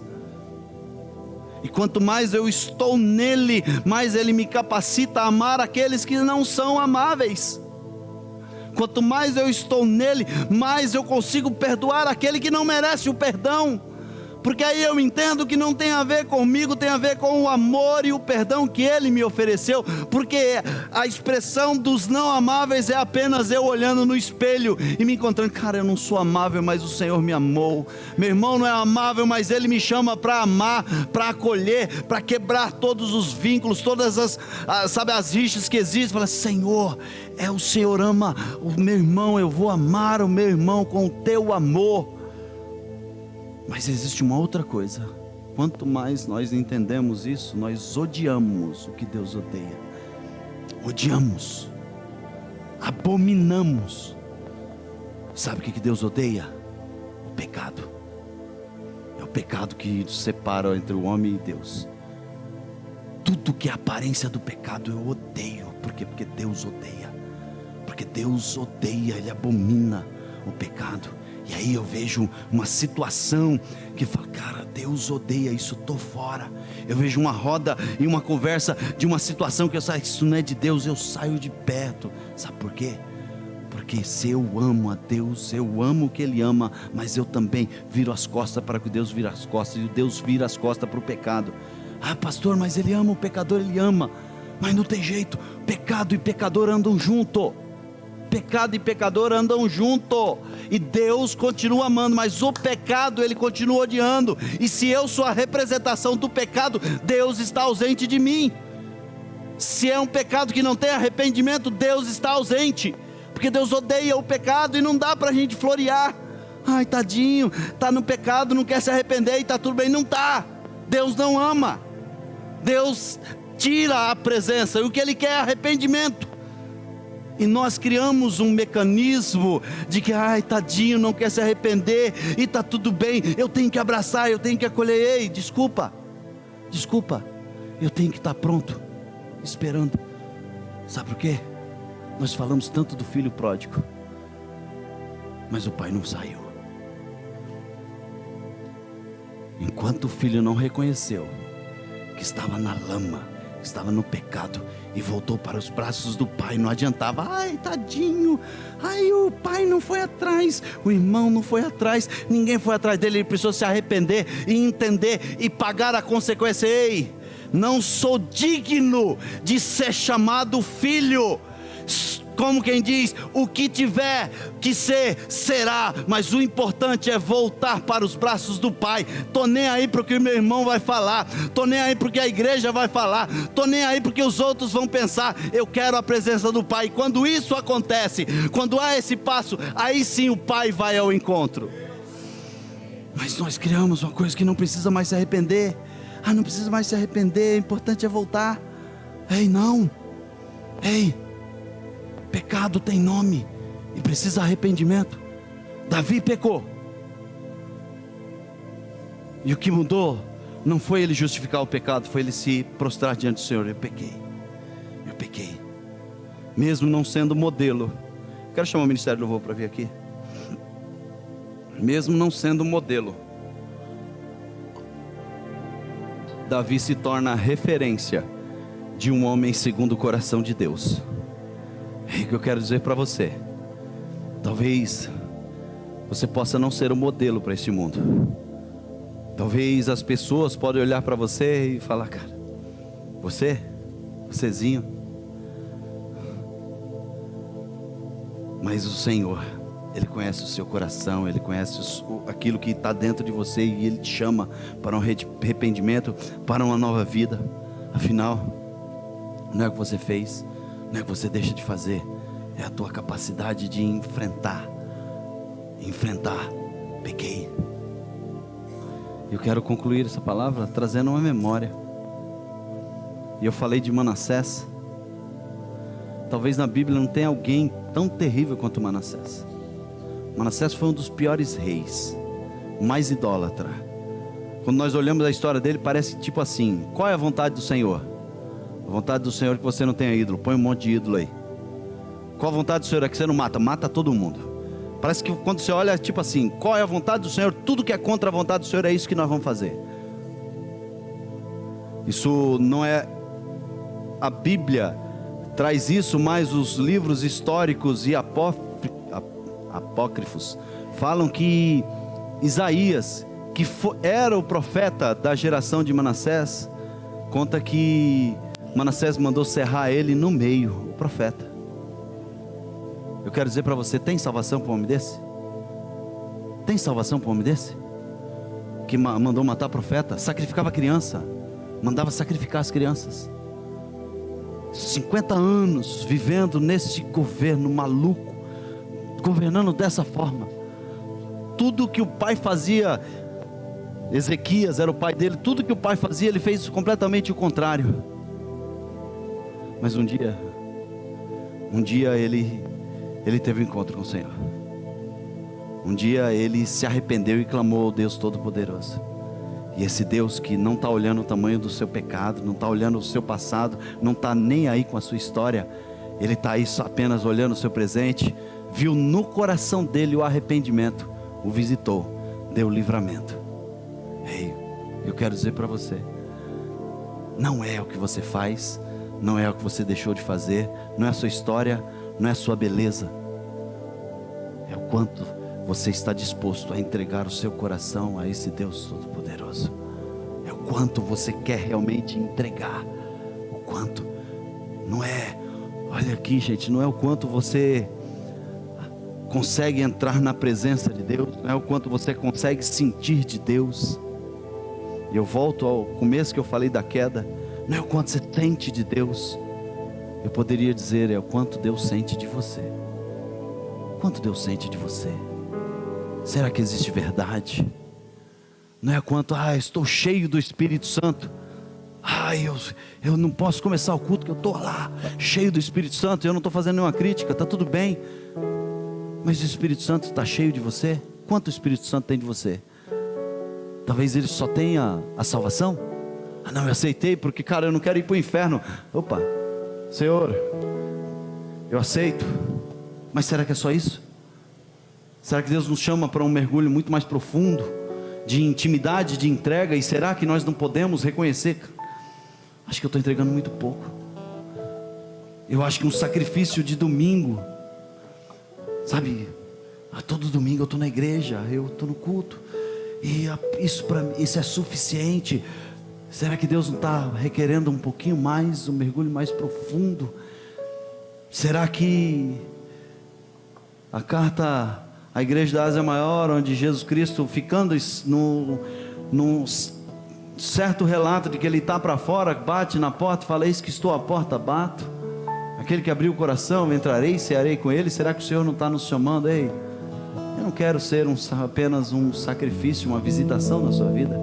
E quanto mais eu estou nele, mais Ele me capacita a amar aqueles que não são amáveis. Quanto mais eu estou nele, mais eu consigo perdoar aquele que não merece o perdão. Porque aí eu entendo que não tem a ver comigo, tem a ver com o amor e o perdão que Ele me ofereceu. Porque a expressão dos não amáveis é apenas eu olhando no espelho e me encontrando: cara, eu não sou amável, mas o Senhor me amou. Meu irmão não é amável, mas Ele me chama para amar, para acolher, para quebrar todos os vínculos, todas as rixas que existem. Fala: Senhor, o Senhor ama o meu irmão, eu vou amar o meu irmão com o teu amor. Mas existe uma outra coisa: quanto mais nós entendemos isso, nós odiamos o que Deus odeia. Odiamos, abominamos. Sabe o que Deus odeia? O pecado. É o pecado que separa entre o homem e Deus. Tudo que é aparência do pecado eu odeio. Por quê? Porque Deus odeia. Porque Deus odeia, Ele abomina o pecado. E aí eu vejo uma situação que fala: cara, Deus odeia isso, estou fora. Eu vejo uma roda e uma conversa de uma situação que eu saio: isso não é de Deus, eu saio de perto. Sabe por quê? Porque se eu amo a Deus, eu amo o que Ele ama, mas eu também viro as costas para que Deus vire as costas, e Deus vira as costas para o pecado. Ah, pastor, mas Ele ama o pecador, Ele ama. Mas não tem jeito, pecado e pecador andam junto. Pecado e pecador andam junto, e Deus continua amando, mas o pecado Ele continua odiando. E se eu sou a representação do pecado, Deus está ausente de mim. Se é um pecado que não tem arrependimento, Deus está ausente, porque Deus odeia o pecado. E não dá para a gente florear: ai, tadinho, está no pecado, não quer se arrepender e está tudo bem. Não está. Deus não ama. Deus tira a presença, e o que Ele quer é arrependimento. E nós criamos um mecanismo de que: ai, tadinho, não quer se arrepender e está tudo bem, eu tenho que abraçar, eu tenho que acolher. Ei, desculpa, eu tenho que estar pronto, esperando. Sabe por quê? Nós falamos tanto do filho pródigo, mas o pai não saiu. Enquanto o filho não reconheceu que estava na lama, que estava no pecado, e voltou para os braços do pai, não adiantava: ai, tadinho, ai, o pai não foi atrás, o irmão não foi atrás, ninguém foi atrás dele. Ele precisou se arrepender e entender e pagar a consequência. Ei, não sou digno de ser chamado filho. Como quem diz: o que tiver que ser, será. Mas o importante é voltar para os braços do Pai. Tô nem aí para o que o meu irmão vai falar, tô nem aí para o que a igreja vai falar, tô nem aí para o que os outros vão pensar. Eu quero a presença do Pai. E quando isso acontece, quando há esse passo, aí sim o Pai vai ao encontro. Mas nós criamos uma coisa que não precisa mais se arrepender. Ah, não precisa mais se arrepender, o importante é voltar. Ei, não. Ei, pecado tem nome e precisa arrependimento. Davi pecou, e o que mudou não foi ele justificar o pecado, foi ele se prostrar diante do Senhor. Eu pequei, mesmo não sendo modelo. Quero chamar o Ministério do Louvor para vir aqui. Mesmo não sendo modelo, Davi se torna a referência de um homem segundo o coração de Deus. É o que eu quero dizer para você. Talvez você possa não ser o modelo para este mundo. Talvez as pessoas podem olhar para você e falar: cara, vocêzinho. Mas o Senhor, Ele conhece o seu coração, Ele conhece aquilo que está dentro de você, e Ele te chama para um arrependimento, para uma nova vida. Afinal, não é o que você fez, não é o que você deixa de fazer, é a tua capacidade de enfrentar. Pequei. Eu quero concluir essa palavra trazendo uma memória. E eu falei de Manassés. Talvez na Bíblia não tenha alguém tão terrível quanto Manassés. Manassés foi um dos piores reis, mais idólatra. Quando nós olhamos a história dele, parece tipo assim: qual é a vontade do Senhor? A vontade do Senhor é que você não tenha ídolo. Põe um monte de ídolo aí. Qual a vontade do Senhor? É que você não mata todo mundo. Parece que quando você olha, tipo assim: qual é a vontade do Senhor? Tudo que é contra a vontade do Senhor, é isso que nós vamos fazer. Isso não é... A Bíblia traz isso, mas os livros históricos e apócrifos falam que Isaías, que era o profeta da geração de Manassés, conta que Manassés mandou serrar ele no meio, o profeta. Eu quero dizer para você: tem salvação para um homem desse? Tem salvação para um homem desse? Que mandou matar profeta, sacrificava criança, mandava sacrificar as crianças. 50 anos vivendo nesse governo maluco, governando dessa forma. Tudo que o pai fazia, Ezequias era o pai dele, tudo que o pai fazia, ele fez completamente o contrário. Mas um dia ele teve um encontro com o Senhor. Um dia ele se arrependeu e clamou ao Deus Todo-Poderoso. E esse Deus que não está olhando o tamanho do seu pecado, não está olhando o seu passado, não está nem aí com a sua história, Ele está aí só apenas olhando o seu presente, viu no coração dele o arrependimento, o visitou, deu livramento. Ei, eu quero dizer para você: não é o que você faz, não é o que você deixou de fazer, não é a sua história, não é a sua beleza, é o quanto você está disposto a entregar o seu coração a esse Deus Todo-Poderoso. É o quanto você quer realmente entregar. O quanto. Não é, olha aqui, gente, não é o quanto você consegue entrar na presença de Deus, não é o quanto você consegue sentir de Deus. E eu volto ao começo que eu falei da queda. Não é o quanto você sente de Deus. Eu poderia dizer: é o quanto Deus sente de você. O quanto Deus sente de você. Será que existe verdade? Não é quanto: estou cheio do Espírito Santo. Eu não posso começar o culto, que eu estou lá, cheio do Espírito Santo. Eu não estou fazendo nenhuma crítica, está tudo bem. Mas o Espírito Santo está cheio de você? Quanto o Espírito Santo tem de você? Talvez ele só tenha a salvação. Não, eu aceitei porque, cara, eu não quero ir para o inferno. Opa, Senhor, eu aceito. Mas será que é só isso? Será que Deus nos chama para um mergulho muito mais profundo, de intimidade, de entrega? E será que nós não podemos reconhecer: acho que eu estou entregando muito pouco. Eu acho que um sacrifício de domingo, sabe, todo domingo eu estou na igreja, eu estou no culto, e isso para mim, isso é suficiente. Será que Deus não está requerendo um pouquinho mais, um mergulho mais profundo? Será que a carta à igreja da Ásia Maior, onde Jesus Cristo, ficando num certo relato de que Ele está para fora, bate na porta e fala: eis que estou à porta, bato, aquele que abriu o coração, entrarei e cearei com ele. Será que o Senhor não está nos chamando? Ei, eu não quero ser apenas um sacrifício, uma visitação na sua vida.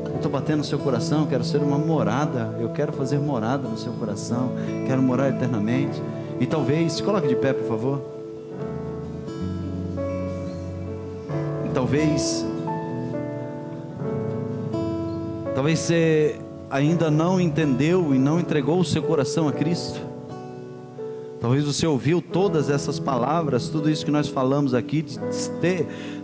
Eu estou batendo no seu coração, quero ser uma morada. Eu quero fazer morada no seu coração, quero morar eternamente. E talvez, se coloque de pé, por favor. Talvez você ainda não entendeu e não entregou o seu coração a Cristo. Talvez você ouviu todas essas palavras, tudo isso que nós falamos aqui, de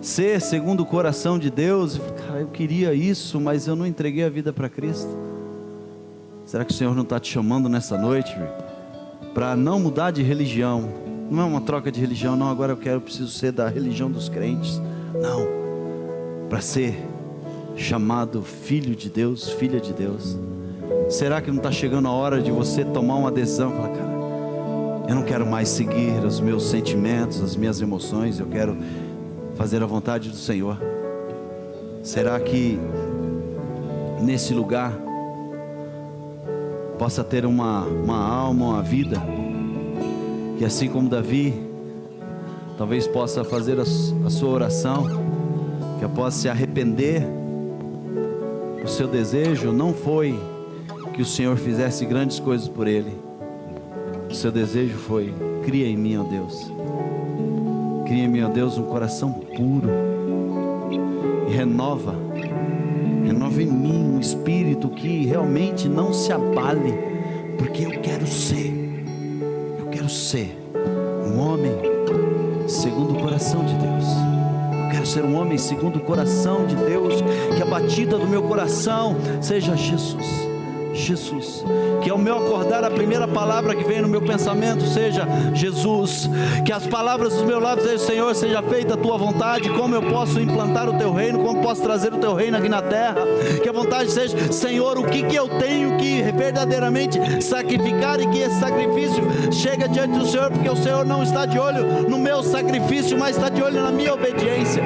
ser segundo o coração de Deus. Cara, eu queria isso, mas eu não entreguei a vida para Cristo. Será que o Senhor não está te chamando nessa noite para não mudar de religião? Não é uma troca de religião, não, agora eu preciso ser da religião dos crentes. Não, para ser chamado filho de Deus, filha de Deus. Será que não está chegando a hora de você tomar uma decisão e falar, cara, eu não quero mais seguir os meus sentimentos, as minhas emoções, eu quero fazer a vontade do Senhor? Será que nesse lugar possa ter uma alma, uma vida, que assim como Davi, talvez possa fazer a sua oração, que possa se arrepender? O seu desejo não foi que o Senhor fizesse grandes coisas por ele. O seu desejo foi: cria em mim, ó Deus, cria em mim, ó Deus, um coração puro, e renova em mim um espírito que realmente não se abale, porque eu quero ser um homem segundo o coração de Deus. Eu quero ser um homem segundo o coração de Deus, que a batida do meu coração seja Jesus. Que ao meu acordar a primeira palavra que vem no meu pensamento seja Jesus, que as palavras dos meus lábios sejam: Senhor, seja feita a tua vontade, como eu posso implantar o teu reino, como posso trazer o teu reino aqui na terra. Que a vontade seja: Senhor, o que eu tenho que verdadeiramente sacrificar, e que esse sacrifício chega diante do Senhor, porque o Senhor não está de olho no meu sacrifício, mas está de olho na minha obediência,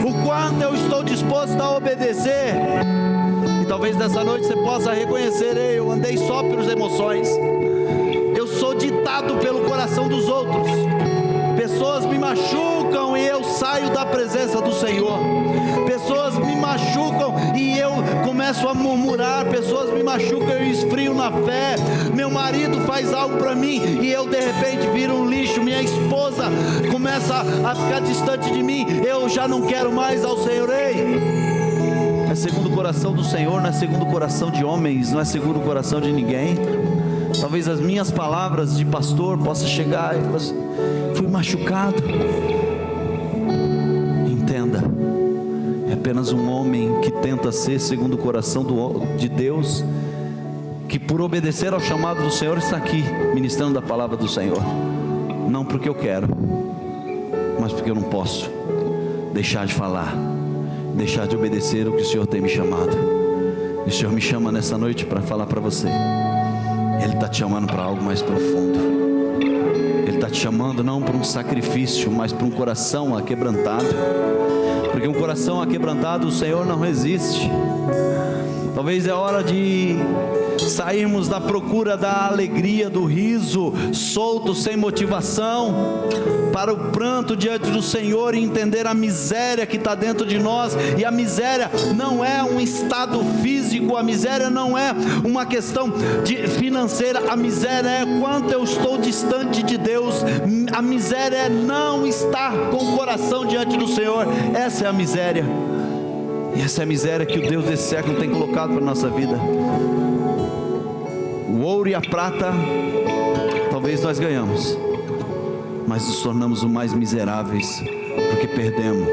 o quanto eu estou disposto a obedecer. Talvez nessa noite você possa reconhecer: eu andei só pelas emoções, eu sou ditado pelo coração dos outros, pessoas me machucam e eu saio da presença do Senhor, pessoas me machucam e eu começo a murmurar, pessoas me machucam e eu esfrio na fé, meu marido faz algo para mim e eu de repente viro um lixo, minha esposa começa a ficar distante de mim, eu já não quero mais ao Senhor. É segundo o coração do Senhor, não é segundo o coração de homens, não é segundo o coração de ninguém. Talvez as minhas palavras de pastor possam chegar e falar assim: fui machucado. Entenda, é apenas um homem que tenta ser segundo o coração de Deus, que por obedecer ao chamado do Senhor está aqui ministrando a palavra do Senhor, não porque eu quero, mas porque eu não posso deixar de falar, deixar de obedecer o que o Senhor tem me chamado. E o Senhor me chama nessa noite para falar para você: Ele está te chamando para algo mais profundo. Ele está te chamando não para um sacrifício, mas para um coração aquebrantado, porque um coração aquebrantado o Senhor não resiste. Talvez é hora de sairmos da procura da alegria, do riso solto, sem motivação, para o pranto diante do Senhor, e entender a miséria que está dentro de nós. E a miséria não é um estado físico, a miséria não é uma questão financeira, a miséria é quanto eu estou distante de Deus, a miséria é não estar com o coração diante do Senhor. Essa é a miséria, e essa é a miséria que o Deus desse século tem colocado para a nossa vida. O ouro e a prata talvez nós ganhamos, mas nos tornamos os mais miseráveis, porque perdemos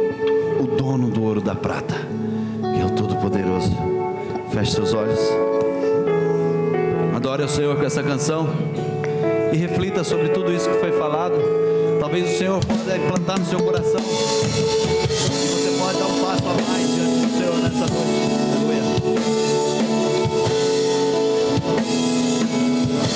o dono do ouro e da prata, que é o Todo-Poderoso. Feche seus olhos, adore ao Senhor com essa canção e reflita sobre tudo isso que foi falado. Talvez o Senhor possa implantar no seu coração, e você pode dar um passo a mais diante do Senhor nessa noite.